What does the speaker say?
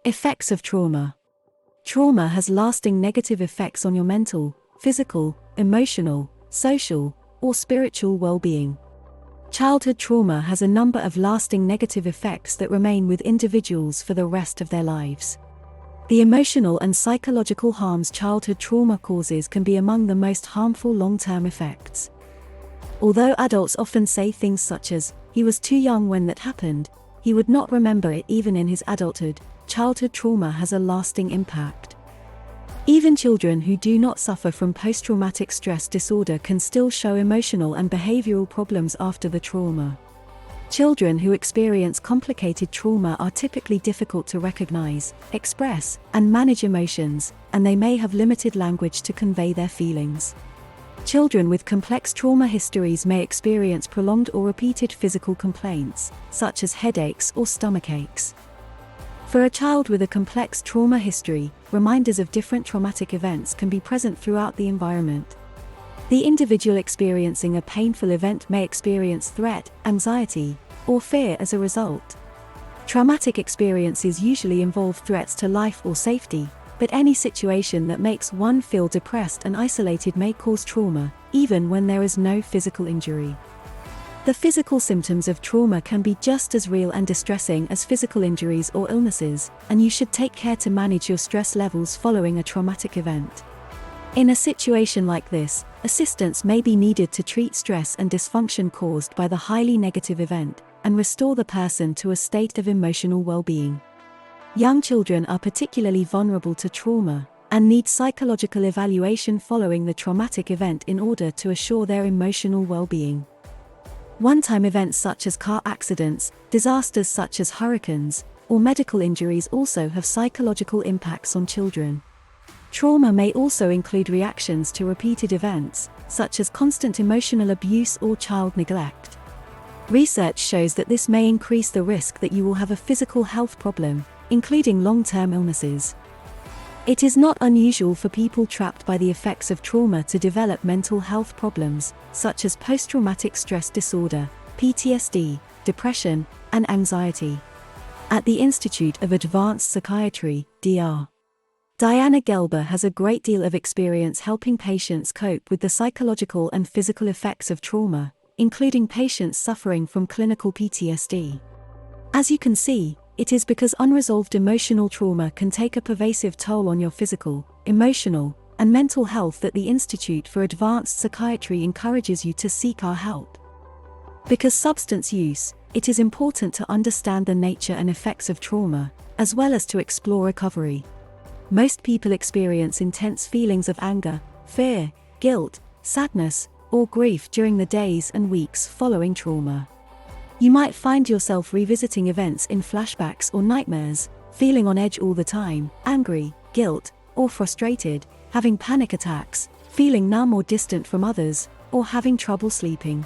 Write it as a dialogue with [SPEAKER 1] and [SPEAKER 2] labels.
[SPEAKER 1] Effects of trauma. Trauma has lasting negative effects on your mental, physical, emotional, social, or spiritual well-being. Childhood trauma has a number of lasting negative effects that remain with individuals for the rest of their lives. The emotional and psychological harms childhood trauma causes can be among the most harmful long-term effects. Although adults often say things such as, "He was too young when that happened," he would not remember it even in his adulthood. Childhood trauma has a lasting impact. Even children who do not suffer from post-traumatic stress disorder can still show emotional and behavioral problems after the trauma. Children who experience complicated trauma are typically difficult to recognize, express, and manage emotions, and they may have limited language to convey their feelings. Children with complex trauma histories may experience prolonged or repeated physical complaints, such as headaches or stomach aches. For a child with a complex trauma history, reminders of different traumatic events can be present throughout the environment. The individual experiencing a painful event may experience threat, anxiety, or fear as a result. Traumatic experiences usually involve threats to life or safety, but any situation that makes one feel depressed and isolated may cause trauma, even when there is no physical injury. The physical symptoms of trauma can be just as real and distressing as physical injuries or illnesses, and you should take care to manage your stress levels following a traumatic event. In a situation like this, assistance may be needed to treat stress and dysfunction caused by the highly negative event, and restore the person to a state of emotional well-being. Young children are particularly vulnerable to trauma, and need psychological evaluation following the traumatic event in order to assure their emotional well-being. One-time events such as car accidents, disasters such as hurricanes, or medical injuries also have psychological impacts on children. Trauma may also include reactions to repeated events, such as constant emotional abuse or child neglect. Research shows that this may increase the risk that you will have a physical health problem, including long-term illnesses. It is not unusual for people trapped by the effects of trauma to develop mental health problems, such as post-traumatic stress disorder, PTSD, depression, and anxiety. At the Institute of Advanced Psychiatry, Dr. Diana Gelber has a great deal of experience helping patients cope with the psychological and physical effects of trauma, including patients suffering from clinical PTSD. As you can see, it is because unresolved emotional trauma can take a pervasive toll on your physical, emotional, and mental health that the Institute for Advanced Psychiatry encourages you to seek our help. Because substance use, it is important to understand the nature and effects of trauma, as well as to explore recovery. Most people experience intense feelings of anger, fear, guilt, sadness, or grief during the days and weeks following trauma. You might find yourself revisiting events in flashbacks or nightmares, feeling on edge all the time, angry, guilt, or frustrated, having panic attacks, feeling numb or distant from others, or having trouble sleeping.